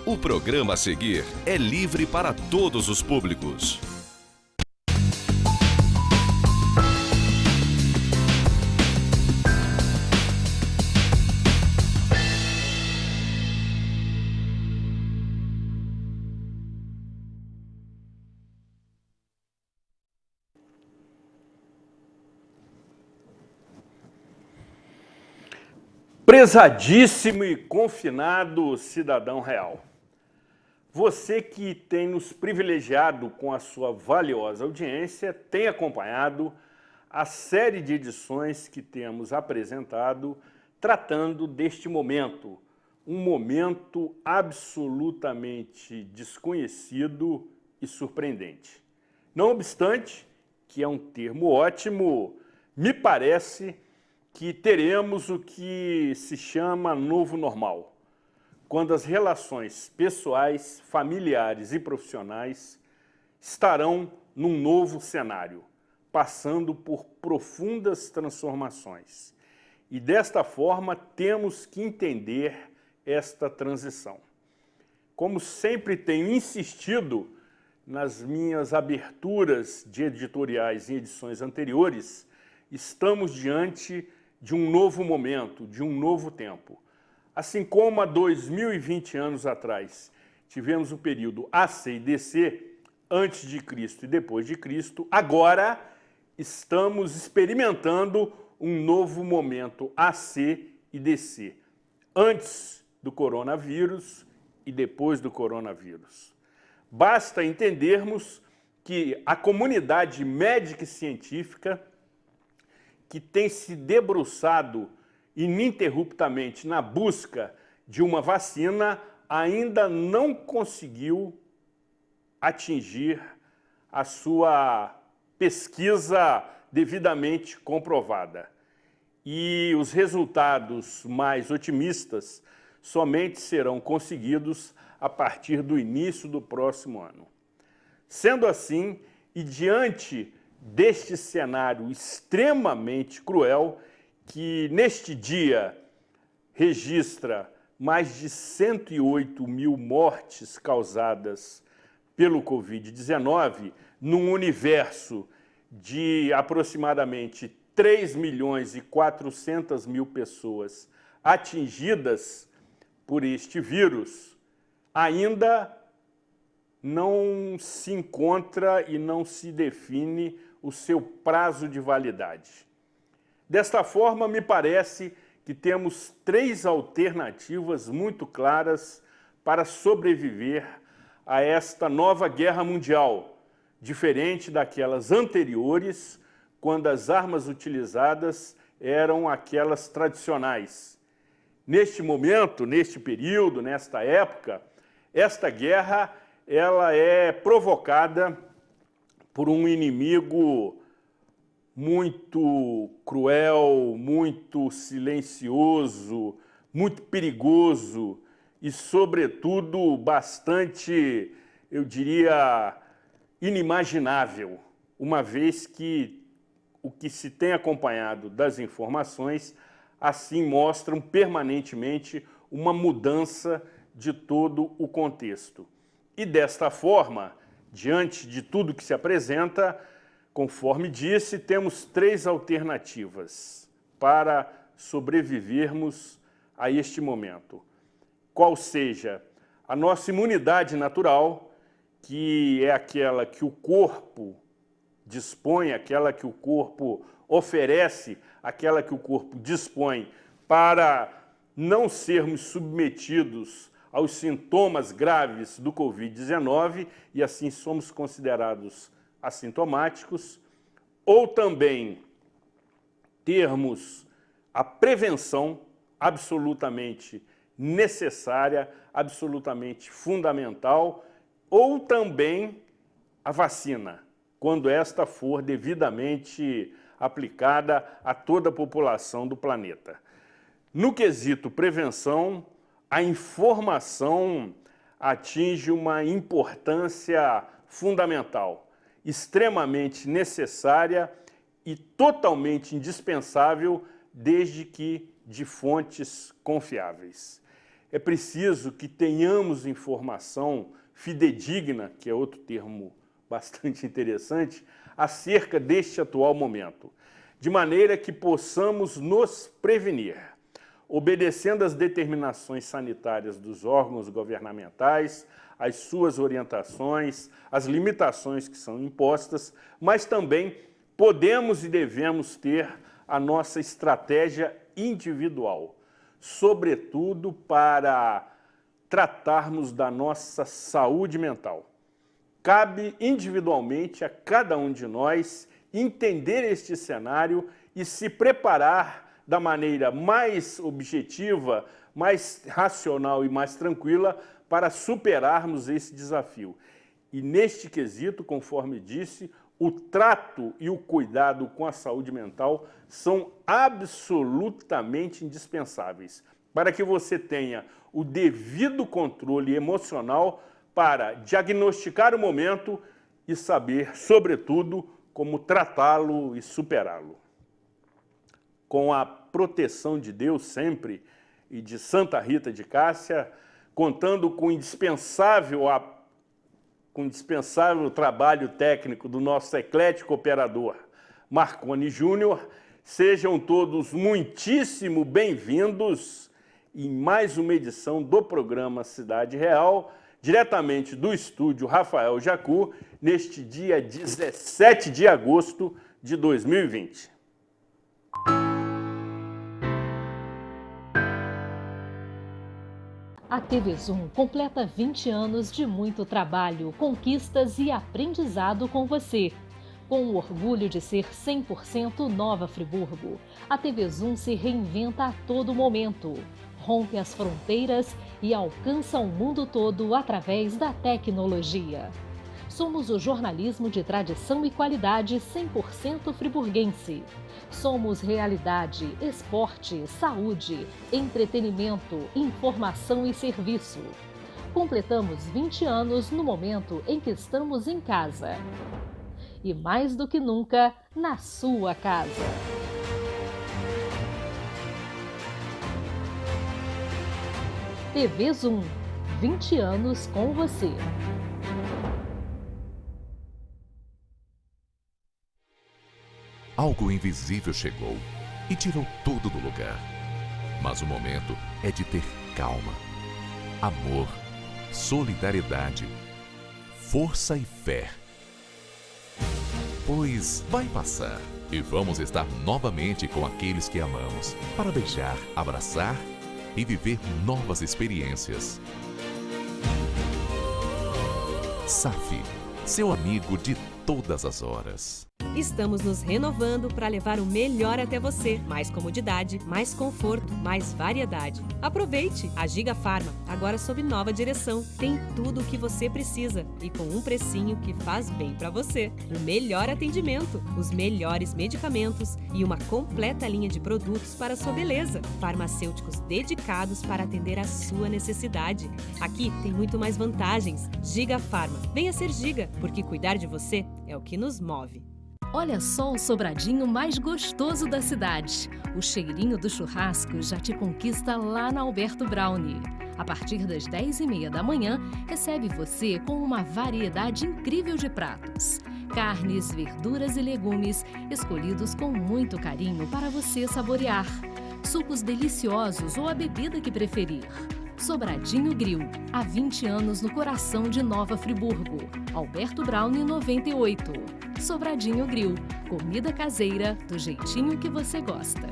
O programa a seguir é livre para todos os públicos. Prezadíssimo e confinado cidadão real, você que tem nos privilegiado com a sua valiosa audiência, tem acompanhado a série de edições que temos apresentado tratando deste momento, um momento absolutamente desconhecido e surpreendente. Não obstante, que é um termo ótimo, me parece que teremos o que se chama novo normal, quando as relações pessoais, familiares e profissionais estarão num novo cenário, passando por profundas transformações. E desta forma temos que entender esta transição. Como sempre tenho insistido nas minhas aberturas de editoriais em edições anteriores, estamos diante de um novo momento, de um novo tempo. Assim como há 2020 anos atrás tivemos o período AC e DC, antes de Cristo e depois de Cristo, agora estamos experimentando um novo momento AC e DC, antes do coronavírus e depois do coronavírus. Basta entendermos que a comunidade médica e científica que tem se debruçado ininterruptamente na busca de uma vacina, ainda não conseguiu atingir a sua pesquisa devidamente comprovada. E os resultados mais otimistas somente serão conseguidos a partir do início do próximo ano. Sendo assim, e diante deste cenário extremamente cruel, que neste dia registra mais de 108 mil mortes causadas pelo Covid-19, num universo de aproximadamente 3 milhões e 400 mil pessoas atingidas por este vírus, ainda não se encontra e não se define o seu prazo de validade. Desta forma, me parece que temos 3 alternativas muito claras para sobreviver a esta nova guerra mundial, diferente daquelas anteriores, quando as armas utilizadas eram aquelas tradicionais. Neste momento, neste período, nesta época, esta guerra ela é provocada por um inimigo muito cruel, muito silencioso, muito perigoso e, sobretudo, bastante, eu diria, inimaginável, uma vez que o que se tem acompanhado das informações assim mostram permanentemente uma mudança de todo o contexto. E desta forma, diante de tudo que se apresenta, conforme disse, temos 3 alternativas para sobrevivermos a este momento. Qual seja a nossa imunidade natural, que é aquela que o corpo dispõe, aquela que o corpo oferece, aquela que o corpo dispõe para não sermos submetidos aos sintomas graves do Covid-19 e assim somos considerados assintomáticos, ou também termos a prevenção absolutamente necessária, absolutamente fundamental, ou também a vacina, quando esta for devidamente aplicada a toda a população do planeta. No quesito prevenção, a informação atinge uma importância fundamental, extremamente necessária e totalmente indispensável, desde que de fontes confiáveis. É preciso que tenhamos informação fidedigna, que é outro termo bastante interessante, acerca deste atual momento, de maneira que possamos nos prevenir, obedecendo às determinações sanitárias dos órgãos governamentais, às suas orientações, às limitações que são impostas, mas também podemos e devemos ter a nossa estratégia individual, sobretudo para tratarmos da nossa saúde mental. Cabe individualmente a cada um de nós entender este cenário e se preparar da maneira mais objetiva, mais racional e mais tranquila para superarmos esse desafio. E neste quesito, conforme disse, o trato e o cuidado com a saúde mental são absolutamente indispensáveis para que você tenha o devido controle emocional para diagnosticar o momento e saber, sobretudo, como tratá-lo e superá-lo. Com a proteção de Deus sempre e de Santa Rita de Cássia, contando com o indispensável trabalho técnico do nosso eclético operador Marconi Júnior, sejam todos muitíssimo bem-vindos em mais uma edição do programa Cidade Real, diretamente do estúdio Rafael Jacu, neste dia 17 de agosto de 2020. A TV Zoom completa 20 anos de muito trabalho, conquistas e aprendizado com você. Com o orgulho de ser 100% Nova Friburgo, a TV Zoom se reinventa a todo momento, rompe as fronteiras e alcança o mundo todo através da tecnologia. Somos o jornalismo de tradição e qualidade 100% friburguense. Somos realidade, esporte, saúde, entretenimento, informação e serviço. Completamos 20 anos no momento em que estamos em casa. E mais do que nunca, na sua casa. TV Zoom, 20 anos com você. Algo invisível chegou e tirou tudo do lugar. Mas o momento é de ter calma, amor, solidariedade, força e fé. Pois vai passar e vamos estar novamente com aqueles que amamos, para beijar, abraçar e viver novas experiências. SAF, seu amigo de todas as horas. Estamos nos renovando para levar o melhor até você. Mais comodidade, mais conforto, mais variedade. Aproveite! A Giga Farma, agora sob nova direção, tem tudo o que você precisa e com um precinho que faz bem para você. O melhor atendimento, os melhores medicamentos e uma completa linha de produtos para a sua beleza. Farmacêuticos dedicados para atender a sua necessidade. Aqui tem muito mais vantagens. Giga Farma. Venha ser Giga, porque cuidar de você é o que nos move. Olha só o sobradinho mais gostoso da cidade. O cheirinho do churrasco já te conquista lá na Alberto Brownie. A partir das 10h30 da manhã, recebe você com uma variedade incrível de pratos. Carnes, verduras e legumes, escolhidos com muito carinho para você saborear. Sucos deliciosos ou a bebida que preferir. Sobradinho Grill, há 20 anos no coração de Nova Friburgo. Alberto Brownie 98. Sobradinho Grill, comida caseira do jeitinho que você gosta.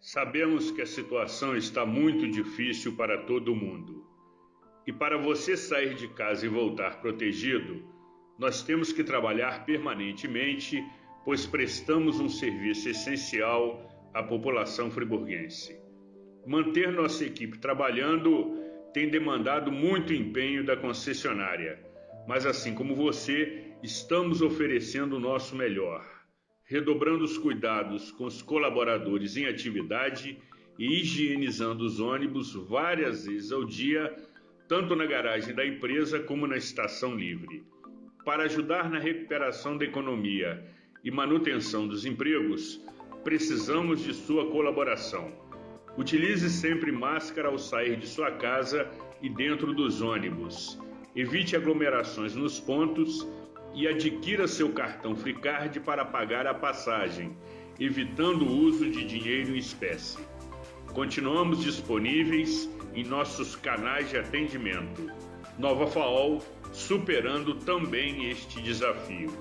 Sabemos que a situação está muito difícil para todo mundo. E para você sair de casa e voltar protegido, nós temos que trabalhar permanentemente, pois prestamos um serviço essencial à população friburguense. Manter nossa equipe trabalhando tem demandado muito empenho da concessionária, mas assim como você, estamos oferecendo o nosso melhor, redobrando os cuidados com os colaboradores em atividade e higienizando os ônibus várias vezes ao dia tanto na garagem da empresa como na estação livre. Para ajudar na recuperação da economia e manutenção dos empregos, precisamos de sua colaboração. Utilize sempre máscara ao sair de sua casa e dentro dos ônibus. Evite aglomerações nos pontos e adquira seu cartão Fricard para pagar a passagem, evitando o uso de dinheiro em espécie. Continuamos disponíveis em nossos canais de atendimento. Nova FAOL, superando também este desafio.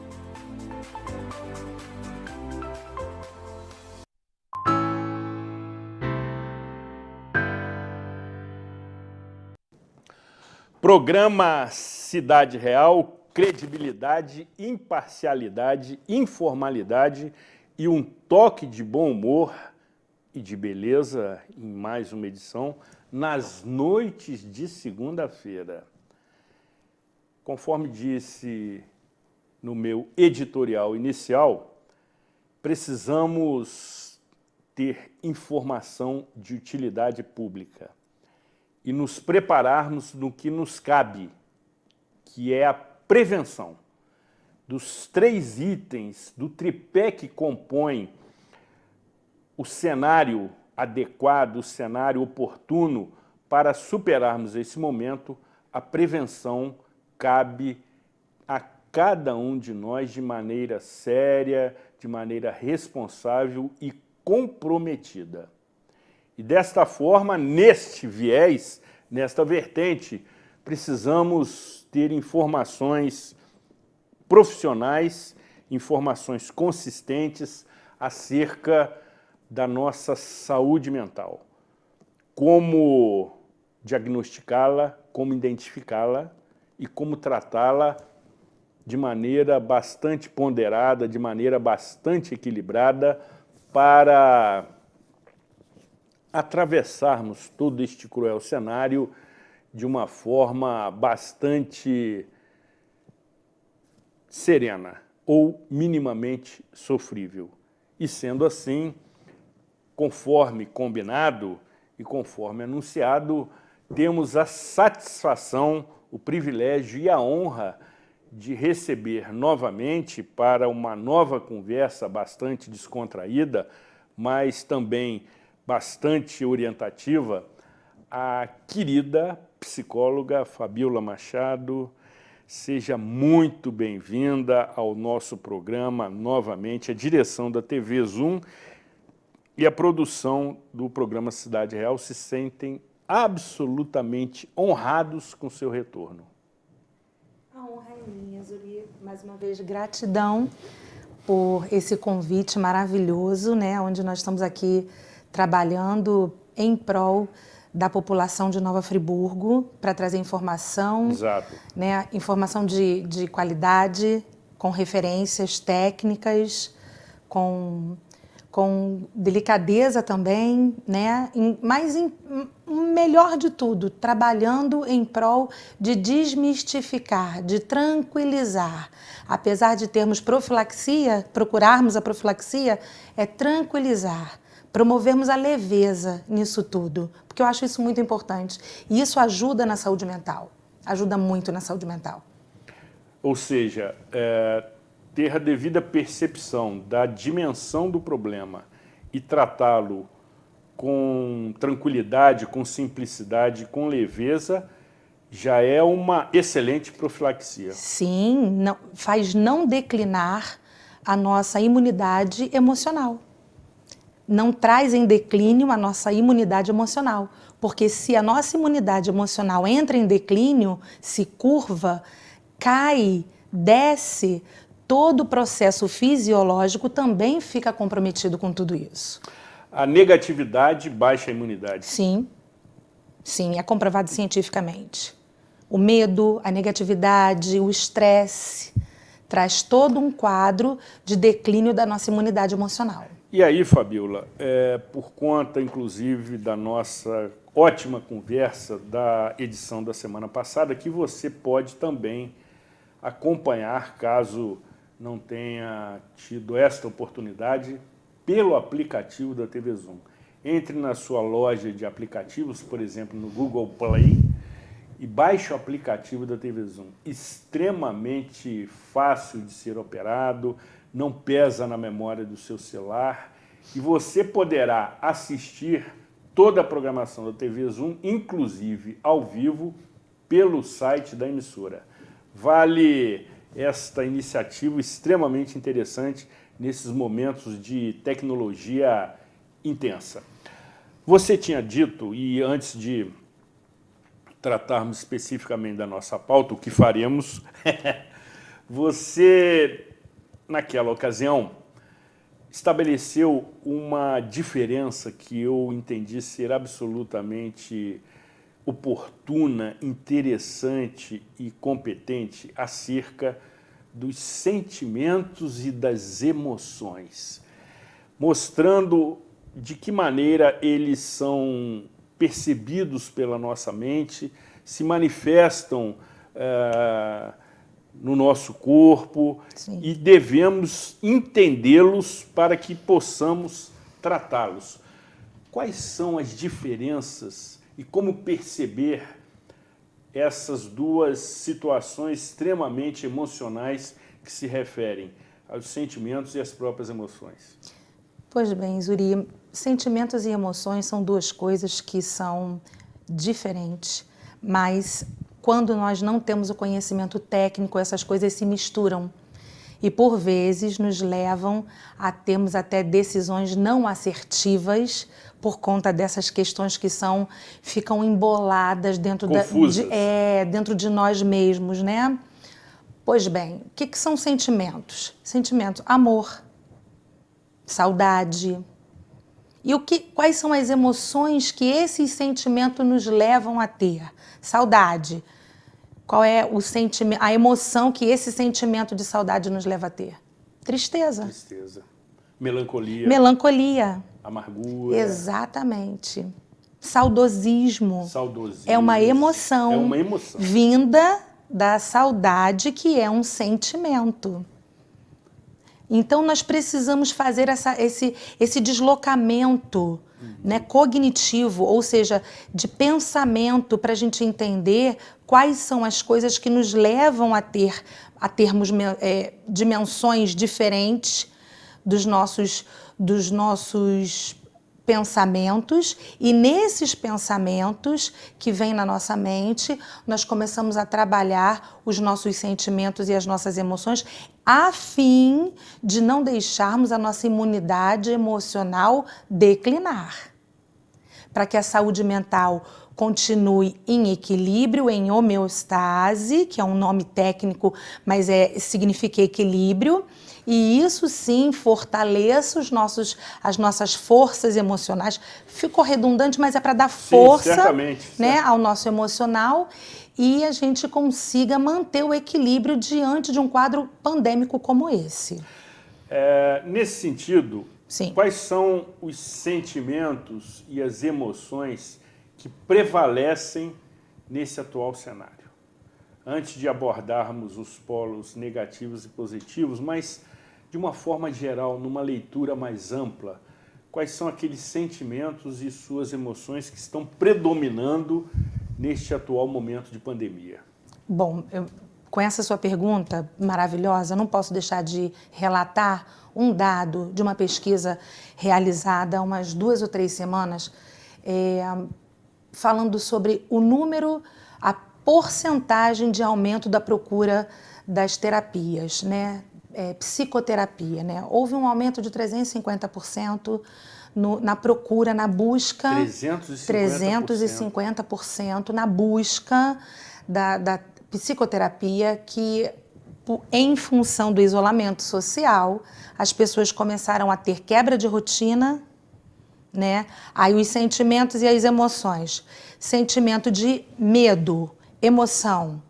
Programa Cidade Real, credibilidade, imparcialidade, informalidade e um toque de bom humor e de beleza em mais uma edição nas noites de segunda-feira. Conforme disse no meu editorial inicial, precisamos ter informação de utilidade pública e nos prepararmos no que nos cabe, que é a prevenção. Dos 3 itens do tripé que compõem o cenário adequado, o cenário oportuno para superarmos esse momento, a prevenção cabe a cada um de nós de maneira séria, de maneira responsável e comprometida. E desta forma, neste viés, nesta vertente, precisamos ter informações profissionais, informações consistentes acerca da nossa saúde mental. Como diagnosticá-la, como identificá-la e como tratá-la de maneira bastante ponderada, de maneira bastante equilibrada, para atravessarmos todo este cruel cenário de uma forma bastante serena ou minimamente sofrível. E sendo assim, conforme combinado e conforme anunciado, temos a satisfação, o privilégio e a honra de receber novamente para uma nova conversa bastante descontraída, mas também bastante orientativa, a querida psicóloga Fabiola Machado. Seja muito bem-vinda ao nosso programa novamente. A direção da TV Zoom e a produção do programa Cidade Real se sentem absolutamente honrados com seu retorno. A honra é minha, Zuri. Mais uma vez, gratidão por esse convite maravilhoso, né, onde nós estamos aqui trabalhando em prol da população de Nova Friburgo para trazer informação, Exato. Né, informação de qualidade, com referências técnicas, com delicadeza também, né, mas melhor de tudo, trabalhando em prol de desmistificar, de tranquilizar. Apesar de termos profilaxia, procurarmos a profilaxia, é tranquilizar. Promovermos a leveza nisso tudo, porque eu acho isso muito importante. E isso ajuda na saúde mental, ajuda muito na saúde mental. Ou seja, ter a devida percepção da dimensão do problema e tratá-lo com tranquilidade, com simplicidade, com leveza, já é uma excelente profilaxia. Sim, faz não declinar a nossa imunidade emocional. Não traz em declínio a nossa imunidade emocional, porque se a nossa imunidade emocional entra em declínio, se curva, cai, desce, todo o processo fisiológico também fica comprometido com tudo isso. A negatividade baixa a imunidade. Sim, sim, é comprovado cientificamente. O medo, a negatividade, o estresse, traz todo um quadro de declínio da nossa imunidade emocional. E aí, Fabiola, por conta, inclusive, da nossa ótima conversa da edição da semana passada, que você pode também acompanhar, caso não tenha tido esta oportunidade, pelo aplicativo da TV Zoom. Entre na sua loja de aplicativos, por exemplo, no Google Play, e baixe o aplicativo da TV Zoom. Extremamente fácil de ser operado, não pesa na memória do seu celular e você poderá assistir toda a programação da TV Zoom, inclusive ao vivo, pelo site da emissora. Vale esta iniciativa extremamente interessante nesses momentos de tecnologia intensa. Você tinha dito, e antes de tratarmos especificamente da nossa pauta, o que faremos, você, naquela ocasião, estabeleceu uma diferença que eu entendi ser absolutamente oportuna, interessante e competente acerca dos sentimentos e das emoções, mostrando de que maneira eles são percebidos pela nossa mente, se manifestam no nosso corpo. Sim. E devemos entendê-los para que possamos tratá-los. Quais são as diferenças e como perceber essas duas situações extremamente emocionais que se referem aos sentimentos e às próprias emoções? Pois bem, Zuri, sentimentos e emoções são duas coisas que são diferentes, mas quando nós não temos o conhecimento técnico, essas coisas se misturam e, por vezes, nos levam a termos até decisões não assertivas por conta dessas questões que ficam emboladas dentro, dentro de nós mesmos, né? Pois bem, o que são sentimentos? Sentimentos, amor, saudade. E quais são as emoções que esses sentimentos nos levam a ter? Saudade. Qual é a emoção que esse sentimento de saudade nos leva a ter? Tristeza. Tristeza. Melancolia. Melancolia. Amargura. Exatamente. Saudosismo. Saudosismo. É uma emoção. É uma emoção. Vinda da saudade, que é um sentimento. Então, nós precisamos fazer esse deslocamento, né, cognitivo, ou seja, de pensamento, para a gente entender quais são as coisas que nos levam a termos dimensões diferentes dos nossos pensamentos, e nesses pensamentos que vêm na nossa mente, nós começamos a trabalhar os nossos sentimentos e as nossas emoções a fim de não deixarmos a nossa imunidade emocional declinar, para que a saúde mental continue em equilíbrio, em homeostase, que é um nome técnico, mas significa equilíbrio, e isso sim fortaleça as nossas forças emocionais. Ficou redundante, mas é para dar força, né, ao nosso emocional, e a gente consiga manter o equilíbrio diante de um quadro pandêmico como esse. Nesse sentido, sim, quais são os sentimentos e as emoções que prevalecem nesse atual cenário? Antes de abordarmos os polos negativos e positivos, mas de uma forma geral, numa leitura mais ampla, quais são aqueles sentimentos e suas emoções que estão predominando neste atual momento de pandemia? Bom, com essa sua pergunta maravilhosa, não posso deixar de relatar um dado de uma pesquisa realizada há umas 2 ou 3 semanas, falando sobre a porcentagem de aumento da procura das terapias, né? Psicoterapia, né? Houve um aumento de 350% na procura, na busca, 350% na busca da psicoterapia, que em função do isolamento social, as pessoas começaram a ter quebra de rotina, né? Aí os sentimentos e as emoções. Sentimento de medo, emoção,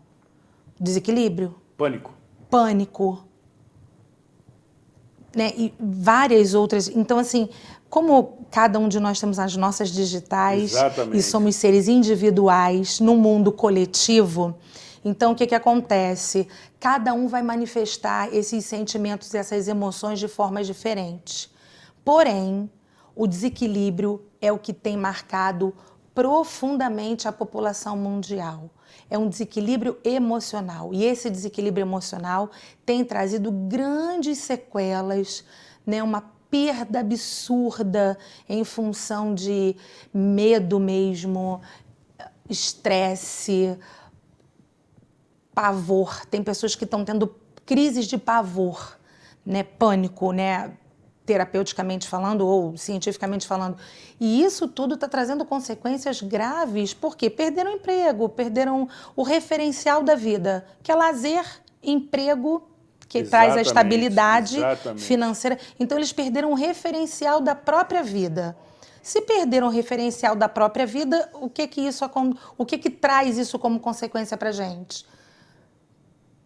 desequilíbrio. Pânico. Né? E várias outras. Então, assim, como cada um de nós temos as nossas digitais, exatamente, e somos seres individuais num mundo coletivo, então o que acontece? Cada um vai manifestar esses sentimentos e essas emoções de formas diferentes. Porém, o desequilíbrio é o que tem marcado profundamente a população mundial. é um desequilíbrio emocional. E esse desequilíbrio emocional tem trazido grandes sequelas, né? Uma perda absurda em função de medo mesmo, estresse, pavor. Tem pessoas que estão tendo crises de pavor, né? Pânico, né? Terapeuticamente falando ou cientificamente falando. E isso tudo está trazendo consequências graves, porque perderam o emprego, perderam o referencial da vida, que é lazer, emprego, que traz a estabilidade financeira. Então, eles perderam o referencial da própria vida. Se perderam o referencial da própria vida, o que traz isso como consequência para a gente?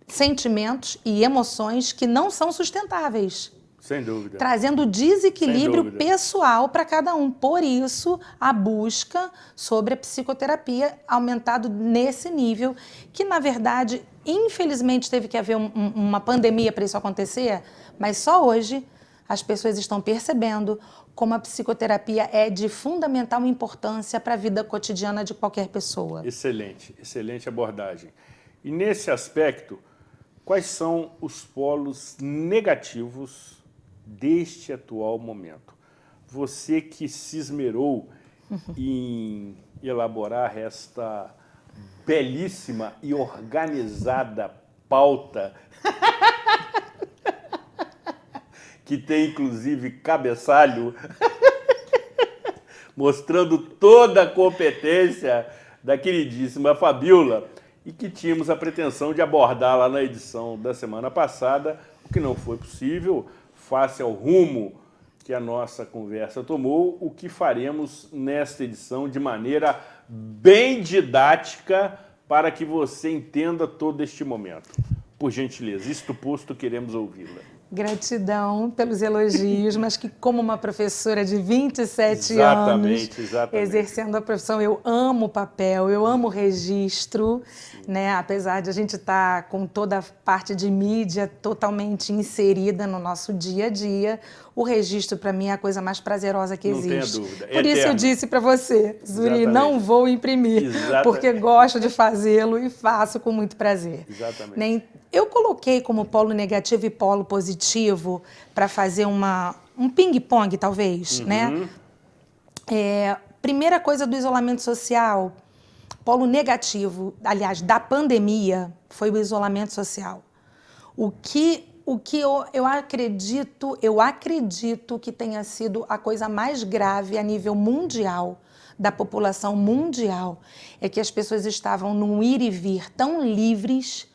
Sentimentos e emoções que não são sustentáveis. Sem dúvida. Trazendo desequilíbrio pessoal para cada um. Por isso, a busca sobre a psicoterapia aumentado nesse nível, que, na verdade, infelizmente teve que haver uma pandemia para isso acontecer, mas só hoje as pessoas estão percebendo como a psicoterapia é de fundamental importância para a vida cotidiana de qualquer pessoa. Excelente, excelente abordagem. E nesse aspecto, quais são os polos negativos deste atual momento? Você que se esmerou em elaborar esta belíssima e organizada pauta, que tem inclusive cabeçalho, mostrando toda a competência da queridíssima Fabíola, e que tínhamos a pretensão de abordar lá na edição da semana passada, o que não foi possível, face ao rumo que a nossa conversa tomou, o que faremos nesta edição de maneira bem didática para que você entenda todo este momento. Por gentileza, isto posto, queremos ouvi-la. Gratidão pelos elogios, mas que como uma professora de 27 anos, exercendo a profissão, eu amo o papel, eu amo o registro, né? Apesar de a gente estar com toda a parte de mídia totalmente inserida no nosso dia a dia, o registro para mim é a coisa mais prazerosa que existe. Não tenha dúvida. Por isso eu disse para você, Zuri, não vou imprimir, porque gosto de fazê-lo e faço com muito prazer. Exatamente. Nem eu coloquei como polo negativo e polo positivo para fazer um ping-pong, talvez, né? Primeira coisa do isolamento social, polo negativo, aliás, da pandemia, foi o isolamento social. O que eu acredito que tenha sido a coisa mais grave a nível mundial, da população mundial, é que as pessoas estavam num ir e vir tão livres,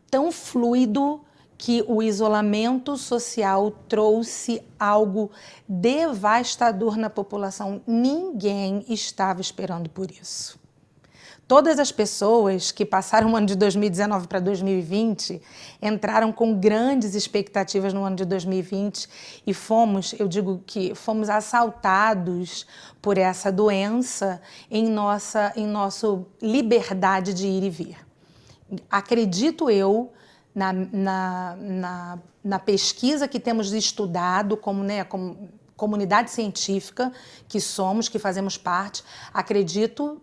tão fluido, que o isolamento social trouxe algo devastador na população. Ninguém estava esperando por isso. Todas as pessoas que passaram o ano de 2019 para 2020 entraram com grandes expectativas no ano de 2020 e fomos assaltados por essa doença em nossa liberdade de ir e vir. Acredito eu, na pesquisa que temos estudado, como comunidade científica que somos, que fazemos parte, acredito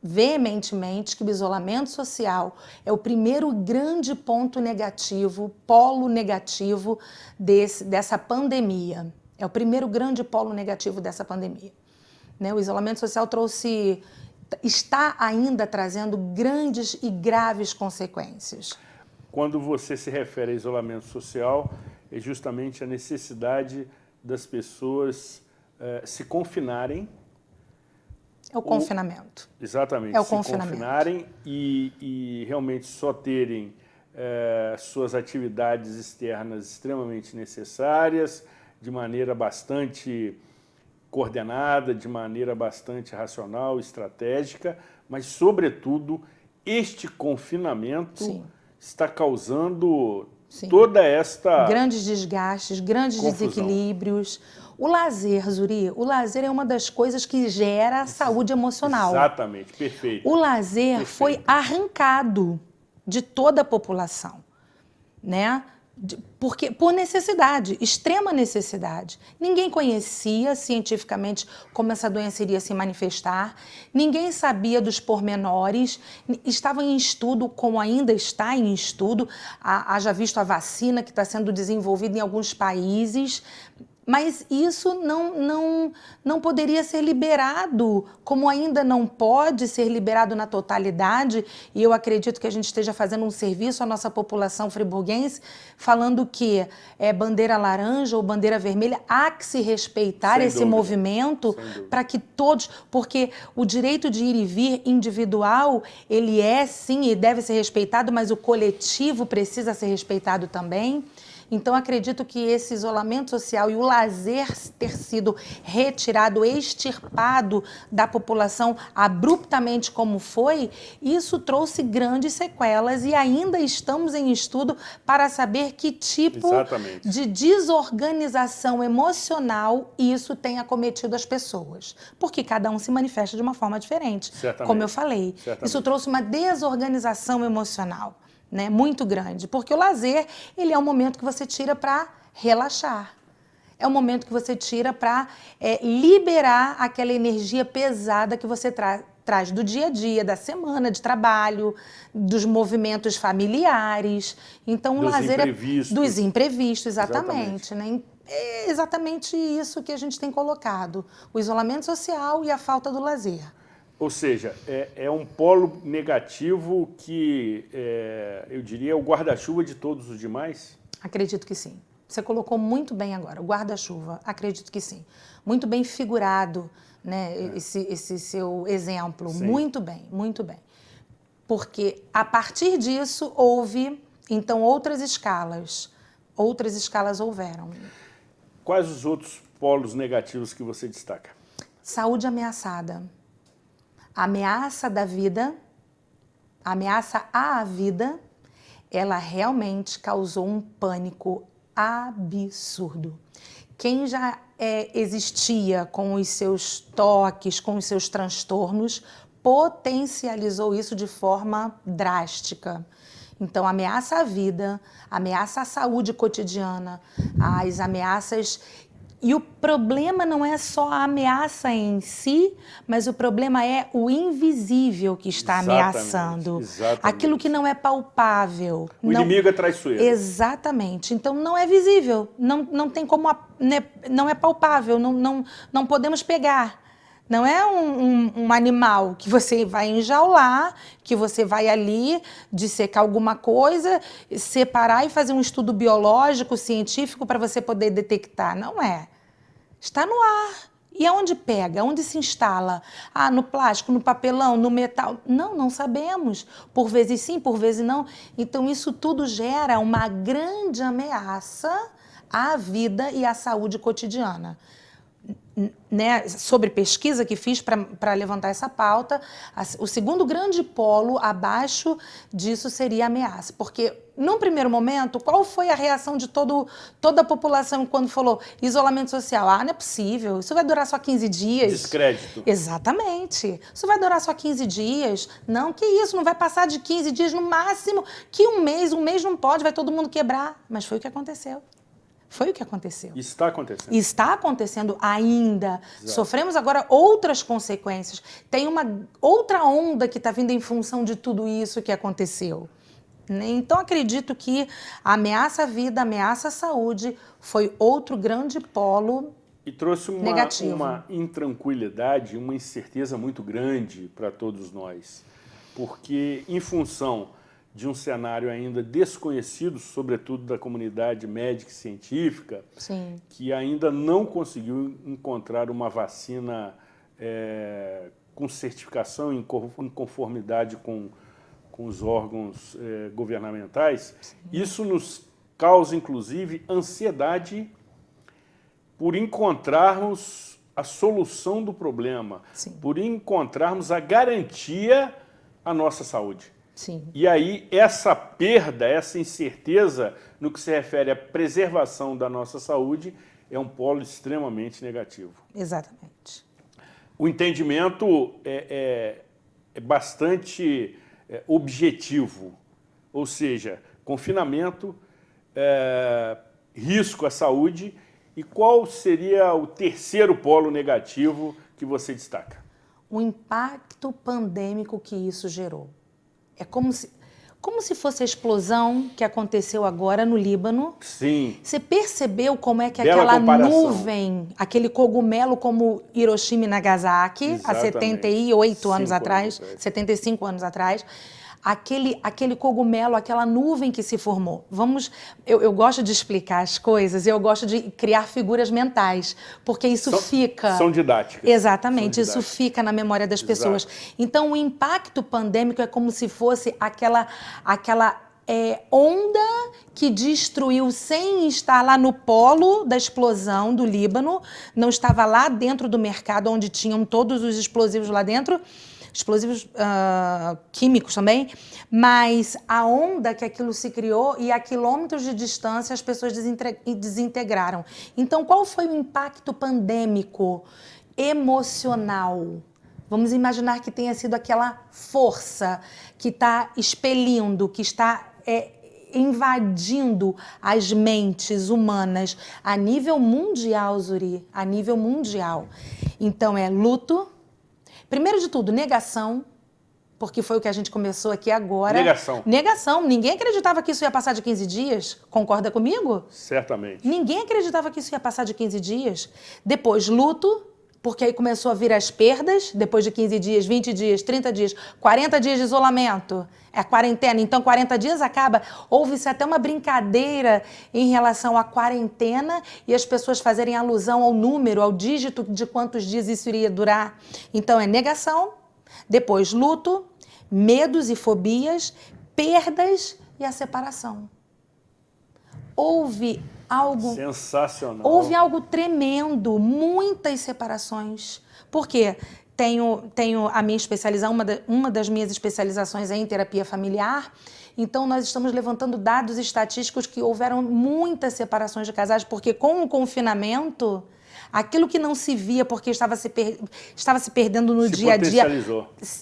veementemente que o isolamento social é o primeiro grande ponto negativo, polo negativo dessa pandemia. É o primeiro grande polo negativo dessa pandemia. Né? O isolamento social está ainda trazendo grandes e graves consequências. Quando você se refere a isolamento social, é justamente a necessidade das pessoas se confinarem. É o confinamento. Exatamente. É o se confinamento. Confinarem e realmente só terem suas atividades externas extremamente necessárias, de maneira bastante coordenada, de maneira bastante racional, estratégica, mas, sobretudo, este confinamento está causando toda esta grandes desgastes, grandes confusão. Desequilíbrios. O lazer, Zuri, o lazer é uma das coisas que gera saúde emocional. Exatamente, perfeito. O lazer foi arrancado de toda a população, né? Porque, por necessidade, extrema necessidade. Ninguém conhecia cientificamente como essa doença iria se manifestar, ninguém sabia dos pormenores, estava em estudo, como ainda está em estudo, haja visto a vacina que está sendo desenvolvida em alguns países, mas isso não poderia ser liberado, como ainda não pode ser liberado na totalidade, e eu acredito que a gente esteja fazendo um serviço à nossa população friburguense, falando que é bandeira laranja ou bandeira vermelha, há que se respeitar Sem esse dúvida. movimento para que todos, porque o direito de ir e vir individual, ele é sim e deve ser respeitado, mas o coletivo precisa ser respeitado também. Então, acredito que esse isolamento social e o lazer ter sido retirado, extirpado da população abruptamente como foi, isso trouxe grandes sequelas e ainda estamos em estudo para saber que tipo Exatamente. de desorganização emocional isso tem acometido as pessoas. Porque cada um se manifesta de uma forma diferente, Certamente. como eu falei. Certamente. Isso trouxe uma desorganização emocional. Né, muito grande, porque o lazer ele é um momento que você tira para relaxar, é um momento que você tira para liberar aquela energia pesada que você traz do dia a dia, da semana de trabalho, dos movimentos familiares. Então o lazer imprevistos. Dos imprevistos, exatamente. Né? É exatamente isso que a gente tem colocado, o isolamento social e a falta do lazer. Ou seja, é um polo negativo que, eu diria, é o guarda-chuva de todos os demais? Acredito que sim. Você colocou muito bem agora, o guarda-chuva, acredito que sim. Muito bem figurado, né, esse seu exemplo, Sim. muito bem, muito bem. Porque a partir disso houve, então, outras escalas houveram. Quais os outros polos negativos que você destaca? Saúde ameaçada. A ameaça da vida, a ameaça à vida, ela realmente causou um pânico absurdo. Quem já existia com os seus toques, com os seus transtornos, potencializou isso de forma drástica. Então, ameaça à vida, ameaça à saúde cotidiana, as ameaças. E o problema não é só a ameaça em si, mas o problema é o invisível que está ameaçando. Exatamente. Aquilo que não é palpável. O inimigo é traiçoeiro. Exatamente. Então não é visível, não tem como, né, não é palpável, não podemos pegar. Não é um animal que você vai enjaular, que você vai ali dissecar alguma coisa, separar e fazer um estudo biológico, científico para você poder detectar. Não é. Está no ar. E aonde pega? Onde se instala? Ah, no plástico, no papelão, no metal? Não sabemos. Por vezes sim, por vezes não. Então isso tudo gera uma grande ameaça à vida e à saúde cotidiana. Né, sobre pesquisa que fiz para levantar essa pauta, o segundo grande polo abaixo disso seria a ameaça. Porque, num primeiro momento, qual foi a reação de toda a população quando falou isolamento social? Ah, não é possível, isso vai durar só 15 dias. Descrédito. Exatamente. Isso vai durar só 15 dias. Não, que isso, não vai passar de 15 dias, no máximo que um mês não pode, vai todo mundo quebrar. Mas foi o que aconteceu. Foi o que aconteceu. Está acontecendo. Está acontecendo ainda. Exato. Sofremos agora outras consequências. Tem uma outra onda que está vindo em função de tudo isso que aconteceu. Então, acredito que a ameaça à vida, a ameaça à saúde foi outro grande polo e trouxe uma intranquilidade, uma incerteza muito grande para todos nós. Porque, em função de um cenário ainda desconhecido, sobretudo da comunidade médica e científica, Sim. que ainda não conseguiu encontrar uma vacina com certificação, em conformidade com os órgãos governamentais. Sim. Isso nos causa, inclusive, ansiedade por encontrarmos a solução do problema, Sim. por encontrarmos a garantia à nossa saúde. Sim. E aí, essa perda, essa incerteza no que se refere à preservação da nossa saúde é um polo extremamente negativo. Exatamente. O entendimento é bastante objetivo, ou seja, confinamento, risco à saúde, e qual seria o terceiro polo negativo que você destaca? O impacto pandêmico que isso gerou. É como se fosse a explosão que aconteceu agora no Líbano. Sim. Você percebeu como é que Bela aquela comparação. nuvem, aquele cogumelo como Hiroshima e Nagasaki, há Exatamente. 78 anos 5 atrás, anos atrás. 75 anos atrás, aquele cogumelo, aquela nuvem que se formou. Eu gosto de explicar as coisas, eu gosto de criar figuras mentais, porque isso fica... São didáticas. Exatamente, São isso didáticas. fica na memória das Exato. pessoas. Então, o impacto pandêmico é como se fosse aquela onda que destruiu sem estar lá no polo da explosão do Líbano, não estava lá dentro do mercado onde tinham todos os explosivos lá dentro, explosivos químicos também, mas a onda que aquilo se criou e a quilômetros de distância as pessoas desintegraram. Então, qual foi o impacto pandêmico emocional? Vamos imaginar que tenha sido aquela força que está expelindo, que está invadindo as mentes humanas a nível mundial, Zuri, a nível mundial. Então, é luto. Primeiro de tudo, negação, porque foi o que a gente começou aqui agora. Negação. Negação. Ninguém acreditava que isso ia passar de 15 dias. Concorda comigo? Certamente. Ninguém acreditava que isso ia passar de 15 dias. Depois, luto, porque aí começou a vir as perdas, depois de 15 dias, 20 dias, 30 dias, 40 dias de isolamento. É a quarentena, então 40 dias acaba. Houve-se até uma brincadeira em relação à quarentena e as pessoas fazerem alusão ao número, ao dígito de quantos dias isso iria durar. Então é negação, depois luto, medos e fobias, perdas e a separação. Houve algo... Sensacional. Houve algo tremendo, muitas separações. Por quê? Tenho a minha especialização, uma das minhas especializações é em terapia familiar, então nós estamos levantando dados estatísticos que houveram muitas separações de casais, porque com o confinamento, aquilo que não se via porque estava se perdendo no dia a dia,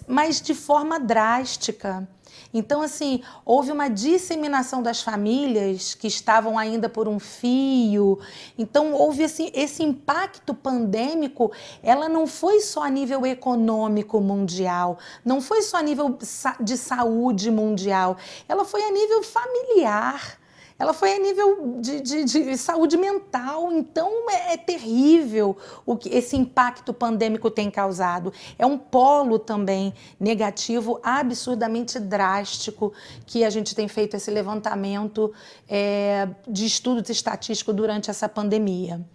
mas de forma drástica. Então, assim, houve uma disseminação das famílias que estavam ainda por um fio. Então, houve esse impacto pandêmico, ela não foi só a nível econômico mundial, não foi só a nível de saúde mundial, ela foi a nível familiar. Ela foi a nível de saúde mental, então é terrível o que esse impacto pandêmico tem causado. É um polo também negativo, absurdamente drástico, que a gente tem feito esse levantamento de estudos estatísticos durante essa pandemia.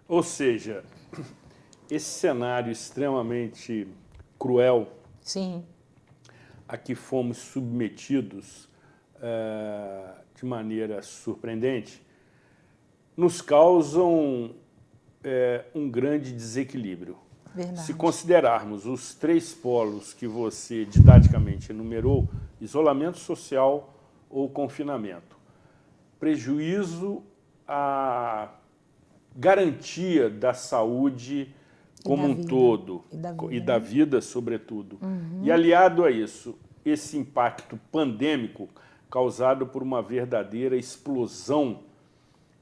Ou seja, esse cenário extremamente cruel, sim, a que fomos submetidos de maneira surpreendente, nos causam um grande desequilíbrio. Verdade. Se considerarmos os 3 polos que você didaticamente enumerou, isolamento social ou confinamento, prejuízo à garantia da saúde como um todo, e da vida, sobretudo. Uhum. E aliado a isso, esse impacto pandêmico causado por uma verdadeira explosão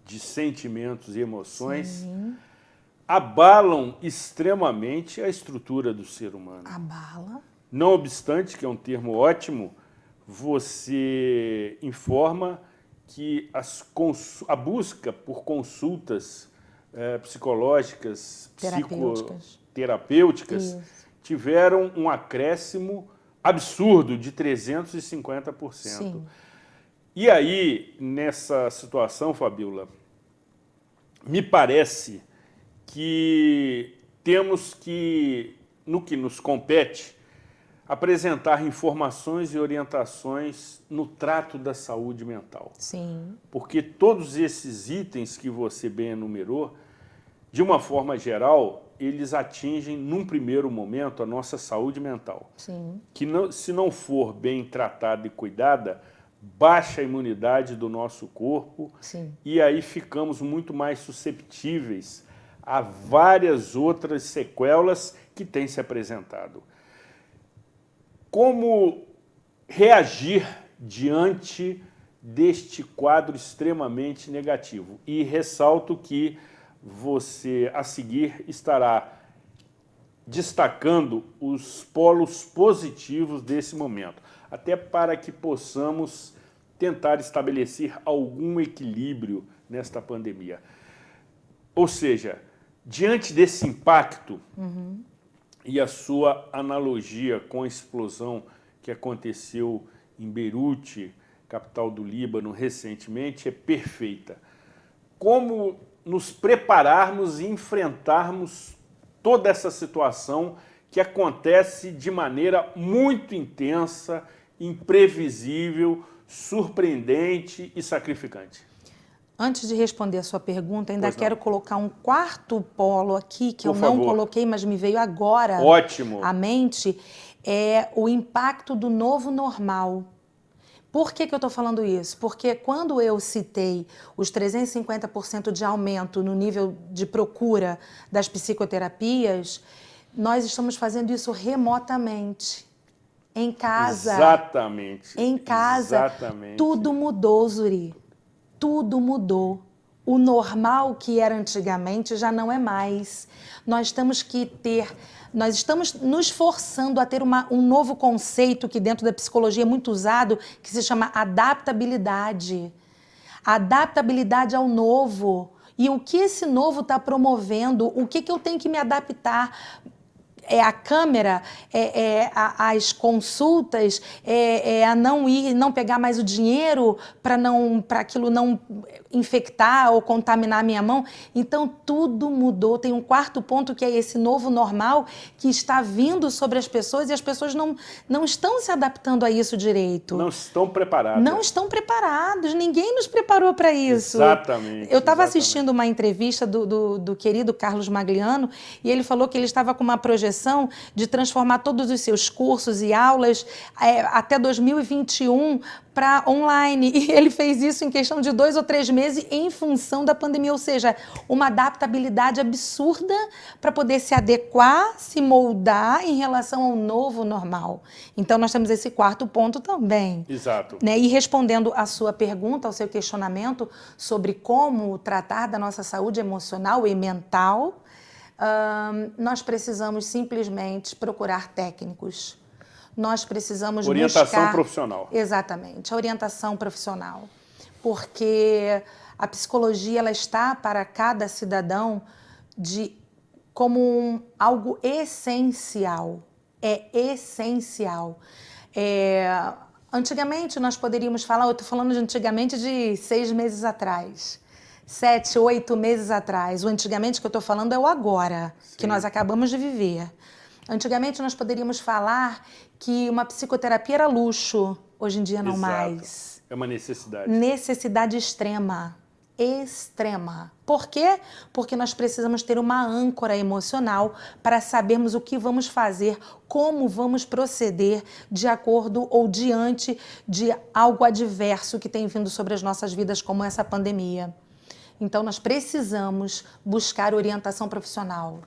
de sentimentos e emoções, sim, abalam extremamente a estrutura do ser humano. Abala. Não obstante, que é um termo ótimo, você informa que a busca por consultas psicológicas, psicoterapêuticas, tiveram um acréscimo absurdo de 350%. Sim. E aí, nessa situação, Fabíola, me parece que temos que, no que nos compete, apresentar informações e orientações no trato da saúde mental. Sim. Porque todos esses itens que você bem enumerou, de uma forma geral, eles atingem, num primeiro momento, a nossa saúde mental. Sim. Que se não for bem tratada e cuidada, baixa a imunidade do nosso corpo. Sim. E aí ficamos muito mais susceptíveis a várias outras sequelas que têm se apresentado. Como reagir diante deste quadro extremamente negativo. E ressalto que você, a seguir, estará destacando os polos positivos desse momento, até para que possamos tentar estabelecer algum equilíbrio nesta pandemia. Ou seja, diante desse impacto e a sua analogia com a explosão que aconteceu em Beirute, capital do Líbano, recentemente, é perfeita. Como nos prepararmos e enfrentarmos toda essa situação que acontece de maneira muito intensa, imprevisível, surpreendente e sacrificante? Antes de responder a sua pergunta, ainda quero colocar um quarto polo aqui, que eu não coloquei, mas me veio agora à mente, é o impacto do novo normal. Por que eu estou falando isso? Porque quando eu citei os 350% de aumento no nível de procura das psicoterapias, nós estamos fazendo isso remotamente, em casa. Exatamente. Em casa. Exatamente. Tudo mudou, Zuri. Tudo mudou. O normal que era antigamente já não é mais. Nós estamos nos forçando a ter um novo conceito que dentro da psicologia é muito usado, que se chama adaptabilidade. Adaptabilidade ao novo. E o que esse novo está promovendo, o que eu tenho que me adaptar? É a câmera, as consultas, a não ir, não pegar mais o dinheiro para aquilo não infectar ou contaminar a minha mão. Então, tudo mudou. Tem um quarto ponto que é esse novo normal que está vindo sobre as pessoas e as pessoas não estão se adaptando a isso direito. Não estão preparadas. Não estão preparados. Ninguém nos preparou para isso. Exatamente. Eu estava assistindo uma entrevista do querido Carlos Magliano e ele falou que ele estava com uma projeção de transformar todos os seus cursos e aulas até 2021 para online. E ele fez isso em questão de 2 ou 3 meses em função da pandemia, ou seja, uma adaptabilidade absurda para poder se adequar, se moldar em relação ao novo normal. Então, nós temos esse quarto ponto também. Exato. Né? E respondendo à sua pergunta, ao seu questionamento sobre como tratar da nossa saúde emocional e mental, nós precisamos simplesmente procurar técnicos. Nós precisamos orientação profissional. Exatamente, a orientação profissional. Porque a psicologia ela está para cada cidadão como algo essencial. É essencial. Antigamente nós poderíamos falar, eu estou falando de antigamente de 6 meses atrás. 7, 8 meses atrás. O antigamente que eu estou falando é o agora, sim, que nós acabamos de viver. Antigamente nós poderíamos falar que uma psicoterapia era luxo, hoje em dia não. Exato. Mais. É uma necessidade. Necessidade extrema. Extrema. Por quê? Porque nós precisamos ter uma âncora emocional para sabermos o que vamos fazer, como vamos proceder de acordo ou diante de algo adverso que tem vindo sobre as nossas vidas, como essa pandemia. Então, nós precisamos buscar orientação profissional.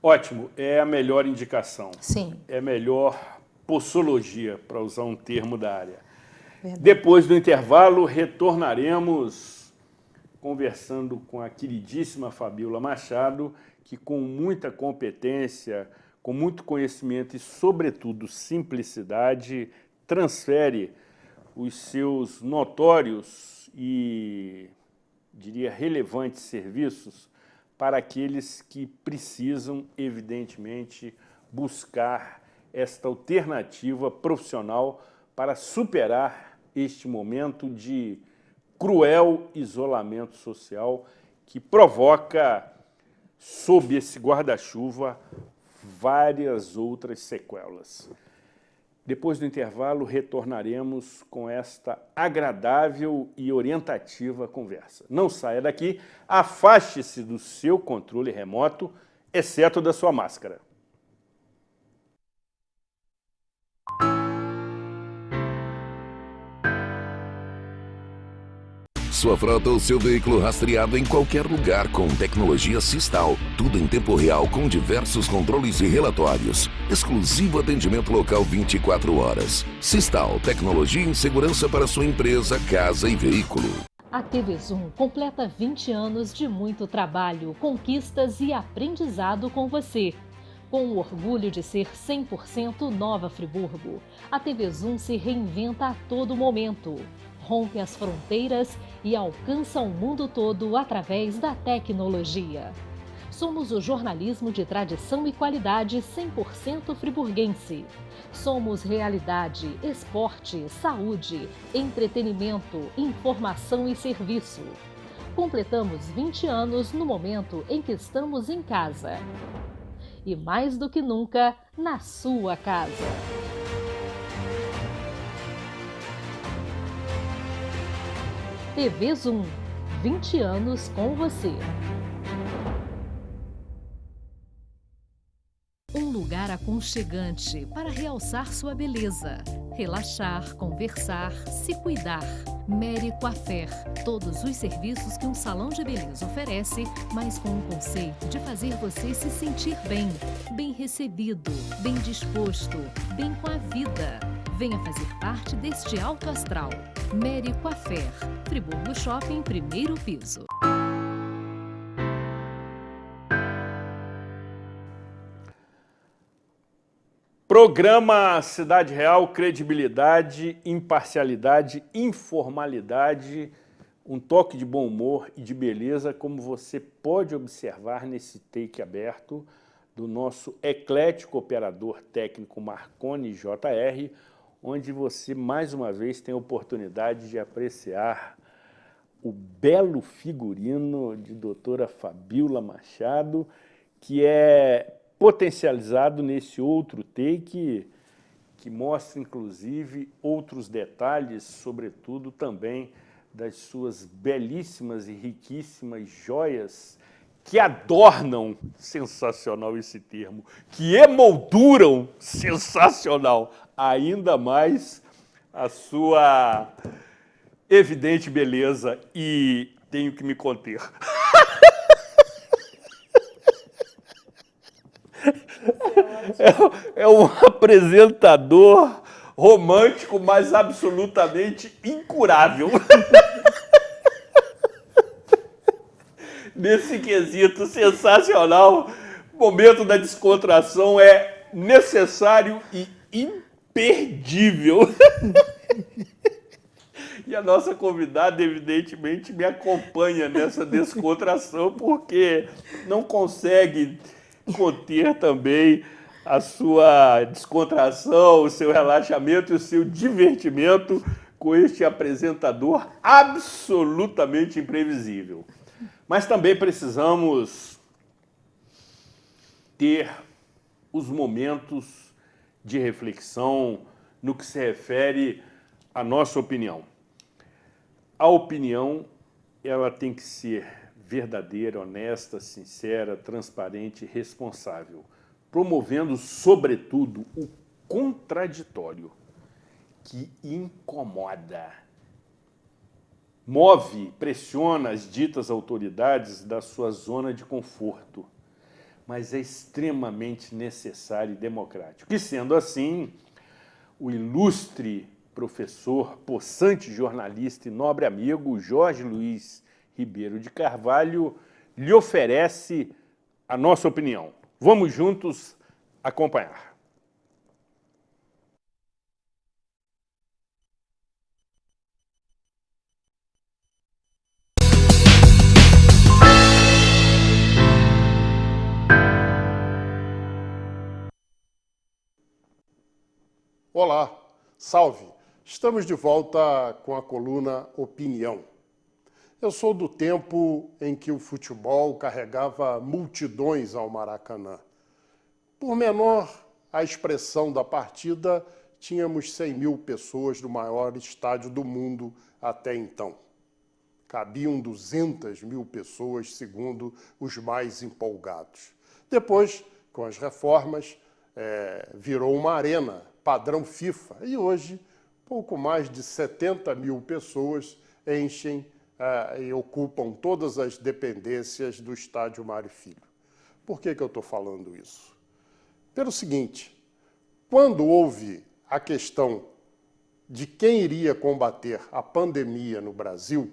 Ótimo, é a melhor indicação. Sim. É a melhor possologia, para usar um termo da área. Verdade. Depois do intervalo, retornaremos conversando com a queridíssima Fabíola Machado, que com muita competência, com muito conhecimento e, sobretudo, simplicidade, transfere os seus notórios e, diria, relevantes serviços para aqueles que precisam, evidentemente, buscar esta alternativa profissional para superar este momento de cruel isolamento social que provoca, sob esse guarda-chuva, várias outras sequelas. Depois do intervalo, retornaremos com esta agradável e orientativa conversa. Não saia daqui, afaste-se do seu controle remoto, exceto da sua máscara. Sua frota ou seu veículo rastreado em qualquer lugar com tecnologia Sistal. Tudo em tempo real com diversos controles e relatórios. Exclusivo atendimento local 24 horas. Sistal, tecnologia em segurança para sua empresa, casa e veículo. A TV Zoom completa 20 anos de muito trabalho, conquistas e aprendizado com você. Com o orgulho de ser 100% Nova Friburgo, a TV Zoom se reinventa a todo momento. Rompe as fronteiras e alcança o mundo todo através da tecnologia. Somos o jornalismo de tradição e qualidade 100% friburguense. Somos realidade, esporte, saúde, entretenimento, informação e serviço. Completamos 20 anos no momento em que estamos em casa. E mais do que nunca, na sua casa. TV Zoom, 20 anos com você. Um lugar aconchegante para realçar sua beleza, relaxar, conversar, se cuidar. Mary Coiffeur, todos os serviços que um salão de beleza oferece, mas com o conceito de fazer você se sentir bem, bem recebido, bem disposto, bem com a vida. Venha fazer parte deste alto astral. Mary Coiffeur, Friburgo Shopping, primeiro piso. Programa Cidade Real, credibilidade, imparcialidade, informalidade, um toque de bom humor e de beleza, como você pode observar nesse take aberto do nosso eclético operador técnico Marconi JR, onde você mais uma vez tem a oportunidade de apreciar o belo figurino de doutora Fabíola Machado, que é potencializado nesse outro take, que mostra, inclusive, outros detalhes, sobretudo também das suas belíssimas e riquíssimas joias que adornam, sensacional esse termo, que emolduram, sensacional, ainda mais a sua evidente beleza, e tenho que me conter. É um apresentador romântico, mas absolutamente incurável. Nesse quesito sensacional, o momento da descontração é necessário e imperdível. E a nossa convidada, evidentemente, me acompanha nessa descontração, porque não consegue conter também a sua descontração, o seu relaxamento e o seu divertimento com este apresentador absolutamente imprevisível. Mas também precisamos ter os momentos de reflexão no que se refere à nossa opinião. A opinião, ela tem que ser verdadeira, honesta, sincera, transparente e responsável, promovendo, sobretudo, o contraditório, que incomoda, move, pressiona as ditas autoridades da sua zona de conforto, mas é extremamente necessário e democrático. E, sendo assim, o ilustre professor, possante jornalista e nobre amigo Jorge Luiz Ribeiro de Carvalho lhe oferece a nossa opinião. Vamos juntos acompanhar. Olá, salve! Estamos de volta com a coluna Opinião. Eu sou do tempo em que o futebol carregava multidões ao Maracanã. Por menor a expressão da partida, tínhamos 100 mil pessoas no maior estádio do mundo até então. Cabiam 200 mil pessoas, segundo os mais empolgados. Depois, com as reformas, virou uma arena, padrão FIFA, e hoje pouco mais de 70 mil pessoas enchem e ocupam todas as dependências do Estádio Mário Filho. Por que eu estou falando isso? Pelo seguinte, quando houve a questão de quem iria combater a pandemia no Brasil,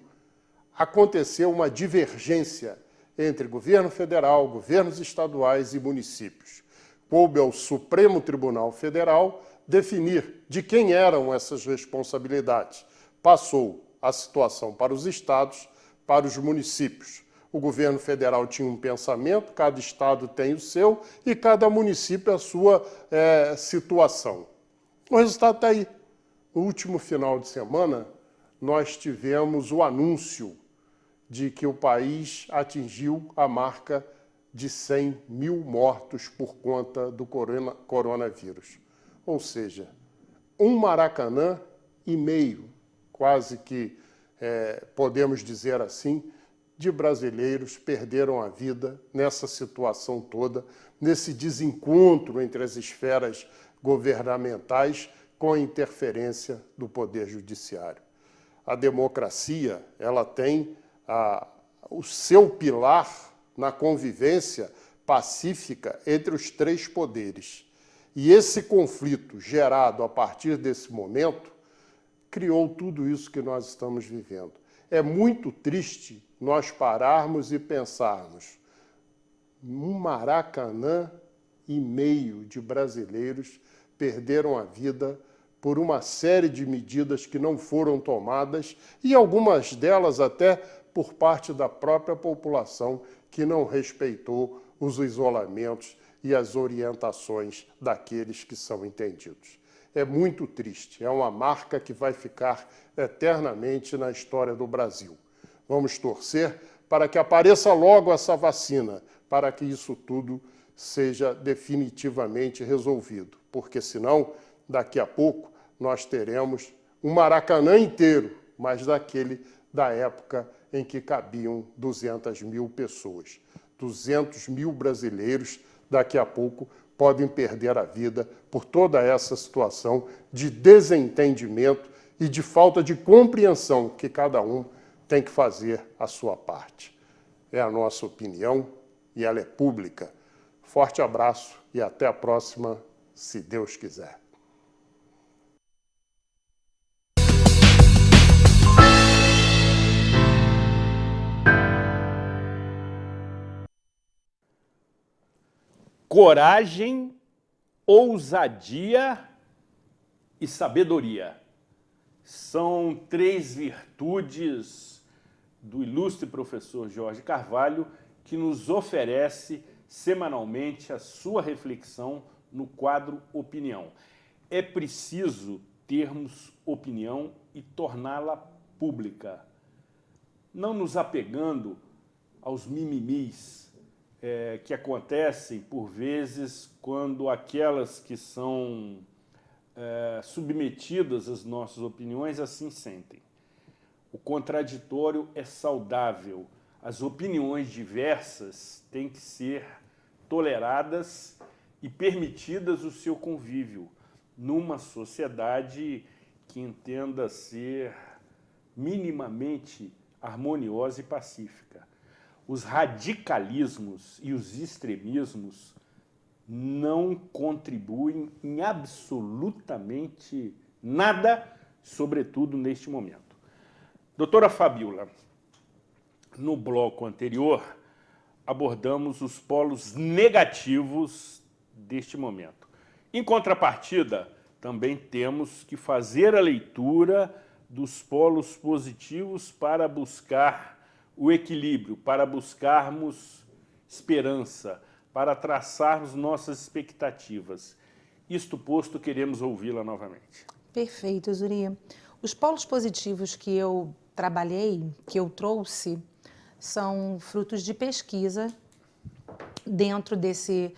aconteceu uma divergência entre governo federal, governos estaduais e municípios. Coube ao Supremo Tribunal Federal definir de quem eram essas responsabilidades. Passou a situação para os estados, para os municípios. O governo federal tinha um pensamento, cada estado tem o seu e cada município a sua situação. O resultado está aí. No último final de semana, nós tivemos o anúncio de que o país atingiu a marca de 100 mil mortos por conta do coronavírus. Ou seja, um Maracanã e meio, quase que podemos dizer assim, de brasileiros perderam a vida nessa situação toda, nesse desencontro entre as esferas governamentais com a interferência do Poder Judiciário. A democracia, ela tem o seu pilar na convivência pacífica entre os três poderes. E esse conflito gerado a partir desse momento criou tudo isso que nós estamos vivendo. É muito triste nós pararmos e pensarmos um Maracanã e meio de brasileiros perderam a vida por uma série de medidas que não foram tomadas e algumas delas até por parte da própria população que não respeitou os isolamentos e as orientações daqueles que são entendidos. É muito triste, é uma marca que vai ficar eternamente na história do Brasil. Vamos torcer para que apareça logo essa vacina, para que isso tudo seja definitivamente resolvido, porque senão, daqui a pouco, nós teremos um Maracanã inteiro, mas daquele da época em que cabiam 200 mil pessoas. 200 mil brasileiros, daqui a pouco, podem perder a vida por toda essa situação de desentendimento e de falta de compreensão que cada um tem que fazer a sua parte. É a nossa opinião e ela é pública. Forte abraço e até a próxima, se Deus quiser. Coragem, ousadia e sabedoria. São três virtudes do ilustre professor Jorge Carvalho que nos oferece semanalmente a sua reflexão no quadro Opinião. É preciso termos opinião e torná-la pública, não nos apegando aos mimimis que acontecem, por vezes, quando aquelas que são submetidas às nossas opiniões assim sentem. O contraditório é saudável. As opiniões diversas têm que ser toleradas e permitidas o seu convívio numa sociedade que entenda ser minimamente harmoniosa e pacífica. Os radicalismos e os extremismos não contribuem em absolutamente nada, sobretudo neste momento. Doutora Fabíola, no bloco anterior, abordamos os polos negativos deste momento. Em contrapartida, também temos que fazer a leitura dos polos positivos para buscar o equilíbrio, para buscarmos esperança, para traçarmos nossas expectativas. Isto posto, queremos ouvi-la novamente. Perfeito, Zuria. Os polos positivos que eu trabalhei, que eu trouxe, são frutos de pesquisa dentro desse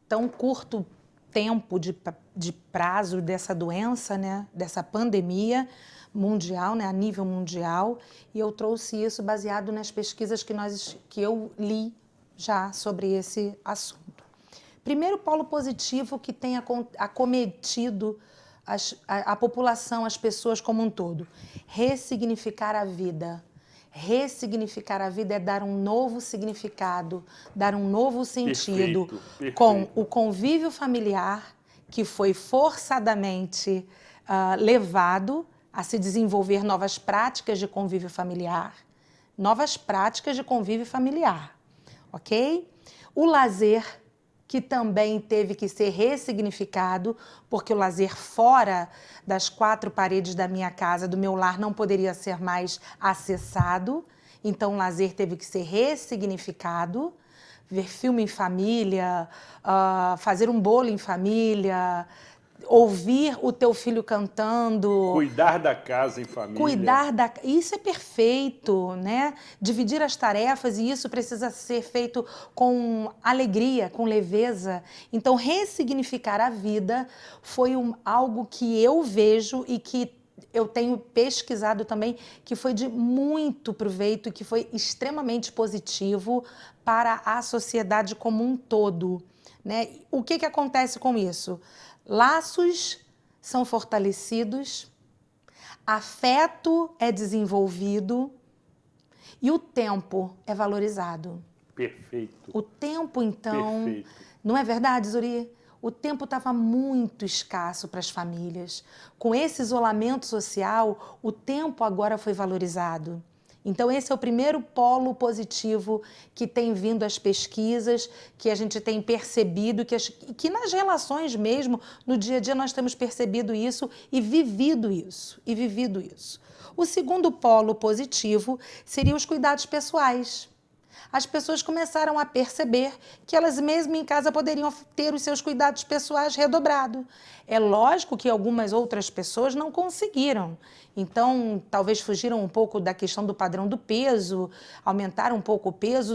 tão curto tempo de prazo dessa doença, né, dessa pandemia mundial, né, a nível mundial, e eu trouxe isso baseado nas pesquisas que eu li já sobre esse assunto. Primeiro polo positivo que tem acometido a população, as pessoas como um todo, ressignificar a vida, Ressignificar a vida é dar um novo significado, dar um novo sentido Perfeito. com o convívio familiar, que foi forçadamente levado a se desenvolver novas práticas de convívio familiar. Novas práticas de convívio familiar, ok? O lazer, que também teve que ser ressignificado, porque o lazer fora das 4 paredes da minha casa, do meu lar, não poderia ser mais acessado. Então, o lazer teve que ser ressignificado. Ver filme em família, fazer um bolo em família, ouvir o teu filho cantando. Cuidar da casa em família. Isso é perfeito, né? Dividir as tarefas, e isso precisa ser feito com alegria, com leveza. Então, ressignificar a vida foi algo que eu vejo e que eu tenho pesquisado também, que foi de muito proveito e que foi extremamente positivo para a sociedade como um todo, né? O que acontece com isso? Laços são fortalecidos, afeto é desenvolvido e o tempo é valorizado. Perfeito. O tempo, então, Perfeito. Não é verdade, Zuri? O tempo estava muito escasso para as famílias. Com esse isolamento social, o tempo agora foi valorizado. Então, esse é o primeiro polo positivo que tem vindo às pesquisas, que a gente tem percebido, que nas relações mesmo, no dia a dia, nós temos percebido isso e vivido isso. O segundo polo positivo seria os cuidados pessoais. As pessoas começaram a perceber que elas mesmo em casa poderiam ter os seus cuidados pessoais redobrados. É lógico que algumas outras pessoas não conseguiram. Então, talvez fugiram um pouco da questão do padrão do peso, aumentaram um pouco o peso.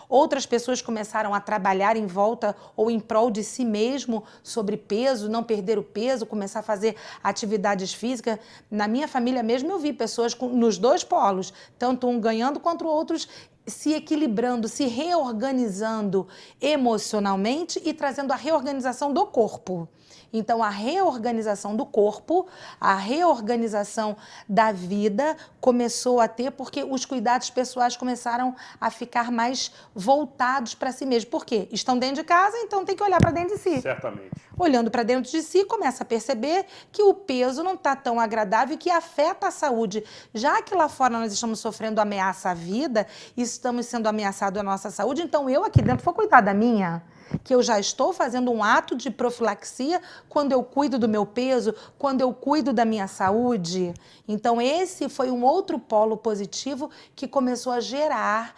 Outras pessoas começaram a trabalhar em volta ou em prol de si mesmo sobre peso, não perder o peso, começar a fazer atividades físicas. Na minha família mesmo eu vi pessoas nos 2 polos, tanto um ganhando quanto outros se equilibrando, se reorganizando emocionalmente e trazendo a reorganização do corpo. Então, a reorganização do corpo, a reorganização da vida começou a ter, porque os cuidados pessoais começaram a ficar mais voltados para si mesmo. Por quê? Estão dentro de casa, então tem que olhar para dentro de si. Certamente. Olhando para dentro de si, começa a perceber que o peso não está tão agradável e que afeta a saúde. Já que lá fora nós estamos sofrendo ameaça à vida e estamos sendo ameaçados à nossa saúde, então eu aqui dentro vou cuidar da minha. Que eu já estou fazendo um ato de profilaxia quando eu cuido do meu peso, quando eu cuido da minha saúde. Então, esse foi um outro polo positivo que começou a gerar,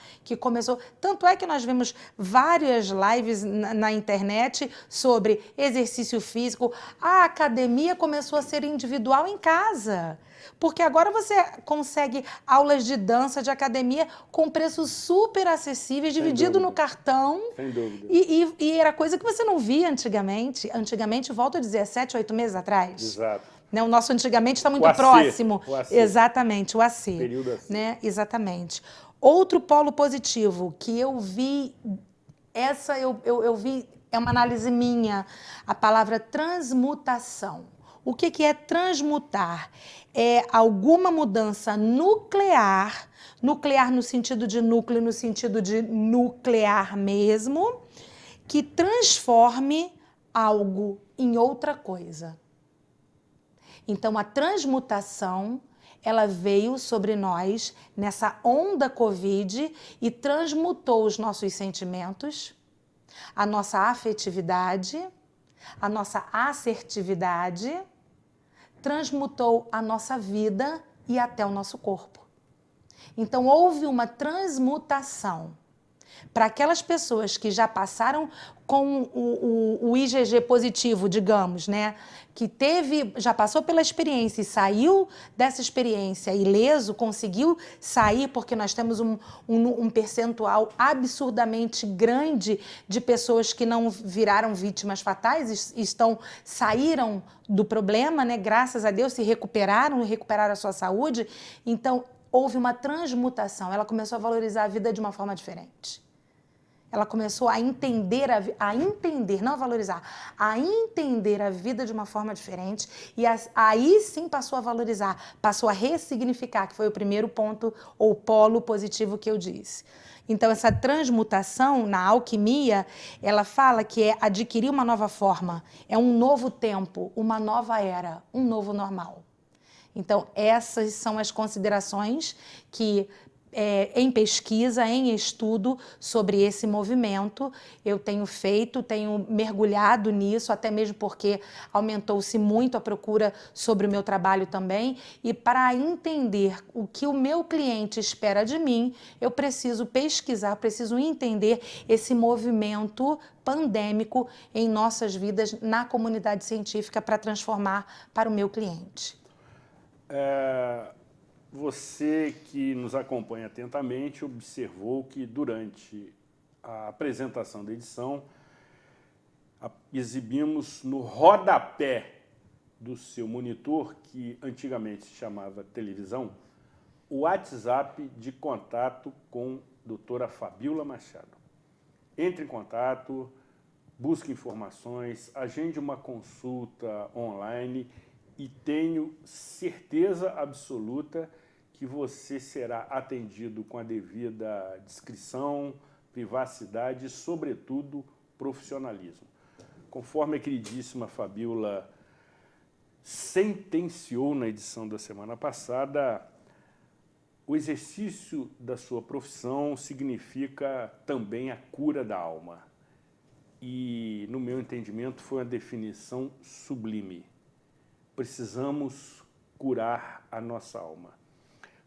Tanto é que nós vemos várias lives na internet sobre exercício físico. A academia começou a ser individual em casa. Porque agora você consegue aulas de dança, de academia, com preços super acessíveis, dividido no cartão. Sem dúvida. E era coisa que você não via antigamente. Antigamente, volto a dizer, 7, 8 meses atrás. Exato. Né? O nosso antigamente está muito O AC, próximo. o AC. Exatamente, o AC. Período AC. Né? Exatamente. Outro polo positivo que eu vi, eu vi, é uma análise minha, a palavra transmutação. O que é transmutar? É alguma mudança nuclear, nuclear no sentido de núcleo, no sentido de nuclear mesmo, que transforme algo em outra coisa. Então, a transmutação, ela veio sobre nós nessa onda Covid e transmutou os nossos sentimentos, a nossa afetividade, a nossa assertividade, transmutou a nossa vida e até o nosso corpo. Então, houve uma transmutação. Para aquelas pessoas que já passaram com o IgG positivo, digamos, né? Que já passou pela experiência e saiu dessa experiência ileso, conseguiu sair, porque nós temos um percentual absurdamente grande de pessoas que não viraram vítimas fatais, saíram do problema, né? Graças a Deus, recuperaram a sua saúde. Então, houve uma transmutação, ela começou a valorizar a vida de uma forma diferente. Ela começou a entender, não a valorizar, a entender a vida de uma forma diferente e aí sim passou a valorizar, passou a ressignificar, que foi o primeiro ponto ou polo positivo que eu disse. Então, essa transmutação na alquimia, ela fala que é adquirir uma nova forma, é um novo tempo, uma nova era, um novo normal. Então, essas são as considerações que, em pesquisa, em estudo sobre esse movimento, eu tenho feito, tenho mergulhado nisso, até mesmo porque aumentou-se muito a procura sobre o meu trabalho também, e para entender o que o meu cliente espera de mim, eu preciso pesquisar, preciso entender esse movimento pandêmico em nossas vidas, na comunidade científica, para transformar para o meu cliente. Você que nos acompanha atentamente observou que durante a apresentação da edição exibimos no rodapé do seu monitor, que antigamente se chamava televisão, o WhatsApp de contato com a doutora Fabíola Machado. Entre em contato, busque informações, agende uma consulta online e tenho certeza absoluta que você será atendido com a devida discrição, privacidade e, sobretudo, profissionalismo. Conforme a queridíssima Fabíola sentenciou na edição da semana passada, o exercício da sua profissão significa também a cura da alma. E, no meu entendimento, foi uma definição sublime. Precisamos curar a nossa alma.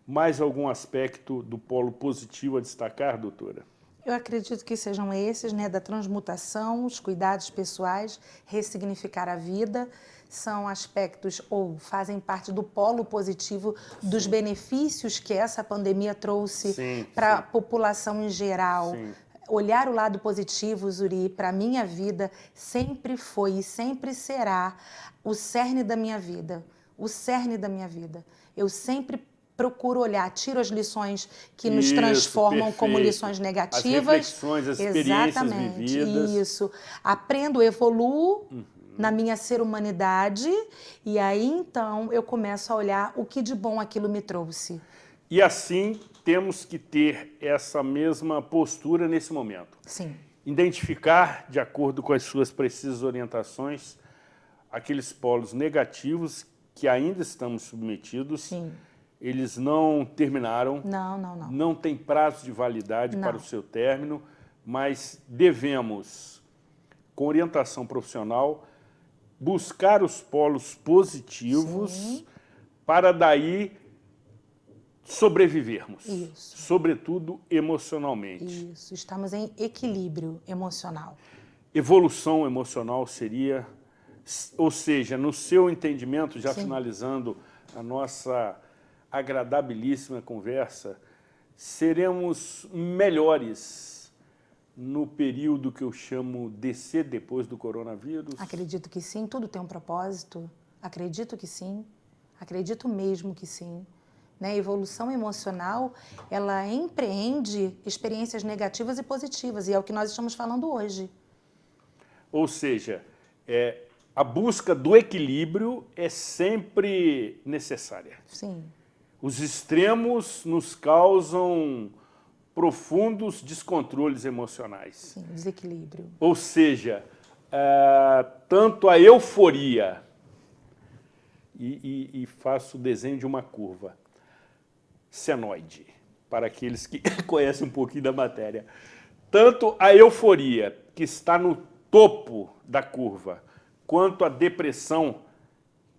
Mais algum aspecto do polo positivo a destacar, doutora? Eu acredito que sejam esses, né, da transmutação, os cuidados pessoais, ressignificar a vida, são aspectos ou fazem parte do polo positivo dos benefícios que essa pandemia trouxe para a população em geral. Sim. Olhar o lado positivo, Zuri, para a minha vida sempre foi e sempre será o cerne da minha vida. O cerne da minha vida. Eu sempre procuro olhar, tiro as lições que nos transformam perfeito. Como lições negativas. As reflexões, as experiências vividas. Isso. Aprendo, evoluo na minha ser humanidade e aí então eu começo a olhar o que de bom aquilo me trouxe. E assim temos que ter essa mesma postura nesse momento. Sim. Identificar, de acordo com as suas precisas orientações, aqueles polos negativos que ainda estamos submetidos. Sim. Eles não terminaram. Não. Não tem prazo de validade para o seu término, mas devemos, com orientação profissional, buscar os polos positivos para daí sobrevivermos. Isso. Sobretudo emocionalmente. Isso. Estamos em equilíbrio emocional. Evolução emocional seria, ou seja, no seu entendimento, já Sim. finalizando a nossa agradabilíssima conversa, seremos melhores no período que eu chamo de ser depois do coronavírus? Acredito que sim, tudo tem um propósito. Acredito que sim, acredito mesmo que sim. Né? A evolução emocional, ela empreende experiências negativas e positivas, e é o que nós estamos falando hoje. Ou seja, a busca do equilíbrio é sempre necessária. Sim. Os extremos nos causam profundos descontroles emocionais. Sim, desequilíbrio. Ou seja, tanto a euforia, e faço o desenho de uma curva senoide, para aqueles que conhecem um pouquinho da matéria. Tanto a euforia, que está no topo da curva, quanto a depressão,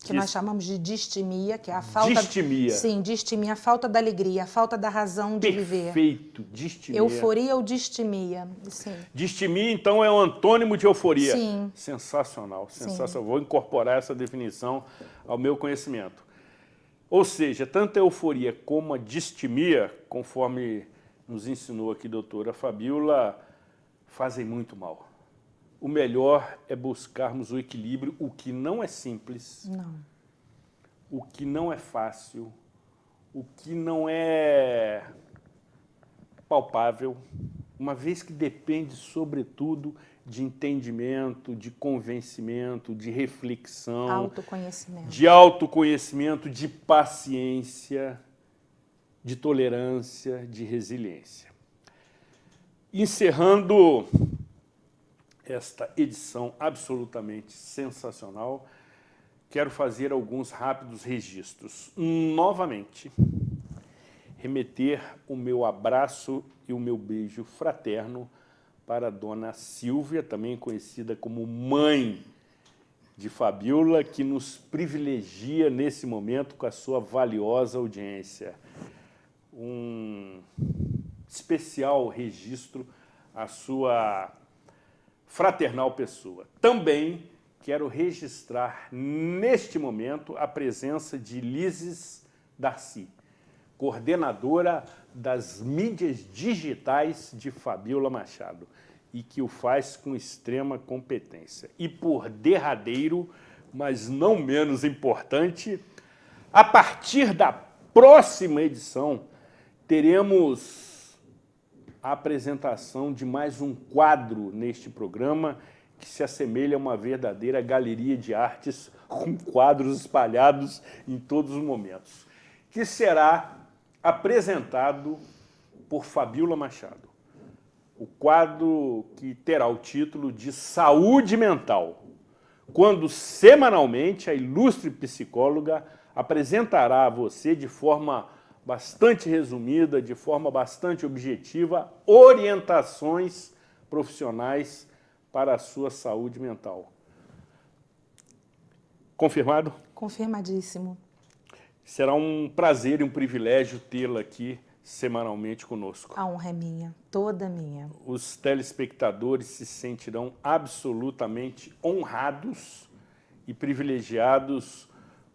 que nós chamamos de distimia, que é a falta... Distimia. Sim, distimia, a falta da alegria, a falta da razão de viver. Perfeito, distimia. Euforia ou distimia, sim. Distimia, então, é o antônimo de euforia. Sim. Sensacional, sensacional. Vou incorporar essa definição ao meu conhecimento. Ou seja, tanto a euforia como a distimia, conforme nos ensinou aqui a doutora Fabíola, fazem muito mal. O melhor é buscarmos o equilíbrio, o que não é simples, Não. o que não é fácil, o que não é palpável, uma vez que depende, sobretudo, de entendimento, de convencimento, de reflexão, de autoconhecimento, de paciência, de tolerância, de resiliência. Encerrando esta edição absolutamente sensacional, quero fazer alguns rápidos registros. Novamente, remeter o meu abraço e o meu beijo fraterno para a dona Silvia, também conhecida como mãe de Fabiola, que nos privilegia nesse momento com a sua valiosa audiência. Um especial registro à sua fraternal pessoa. Também quero registrar neste momento a presença de Lises Darcy, coordenadora das mídias digitais de Fabiola Machado, e que o faz com extrema competência. E por derradeiro, mas não menos importante, a partir da próxima edição, teremos a apresentação de mais um quadro neste programa que se assemelha a uma verdadeira galeria de artes com quadros espalhados em todos os momentos, que será apresentado por Fabiola Machado. O quadro que terá o título de Saúde Mental, quando semanalmente a ilustre psicóloga apresentará a você de forma bastante resumida, de forma bastante objetiva, orientações profissionais para a sua saúde mental. Confirmado? Confirmadíssimo. Será um prazer e um privilégio tê-la aqui semanalmente conosco. A honra é minha, toda minha. Os telespectadores se sentirão absolutamente honrados e privilegiados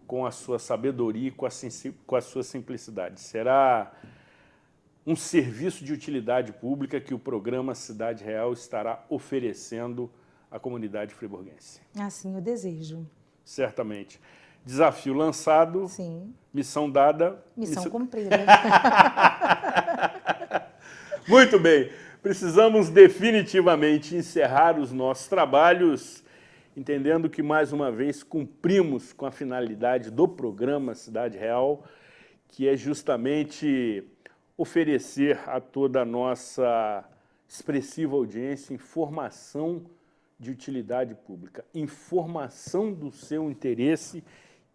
com a sua sabedoria e com a sua simplicidade. Será um serviço de utilidade pública que o programa Cidade Real estará oferecendo à comunidade friburguense. Assim eu desejo. Certamente. Desafio lançado, sim. Missão dada. Missão cumprida. Muito bem. Precisamos definitivamente encerrar os nossos trabalhos, entendendo que, mais uma vez, cumprimos com a finalidade do programa Cidade Real, que é justamente oferecer a toda a nossa expressiva audiência informação de utilidade pública, informação do seu interesse,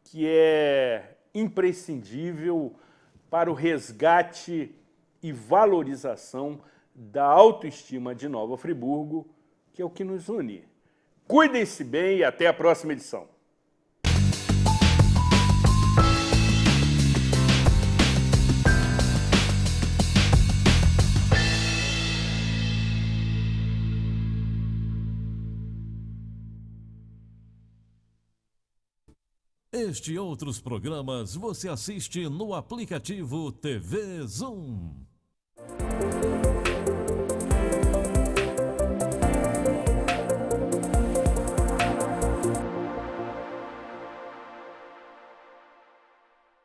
que é imprescindível para o resgate e valorização da autoestima de Nova Friburgo, que é o que nos une. Cuidem-se bem e até a próxima edição. Este e outros programas você assiste no aplicativo TV Zoom.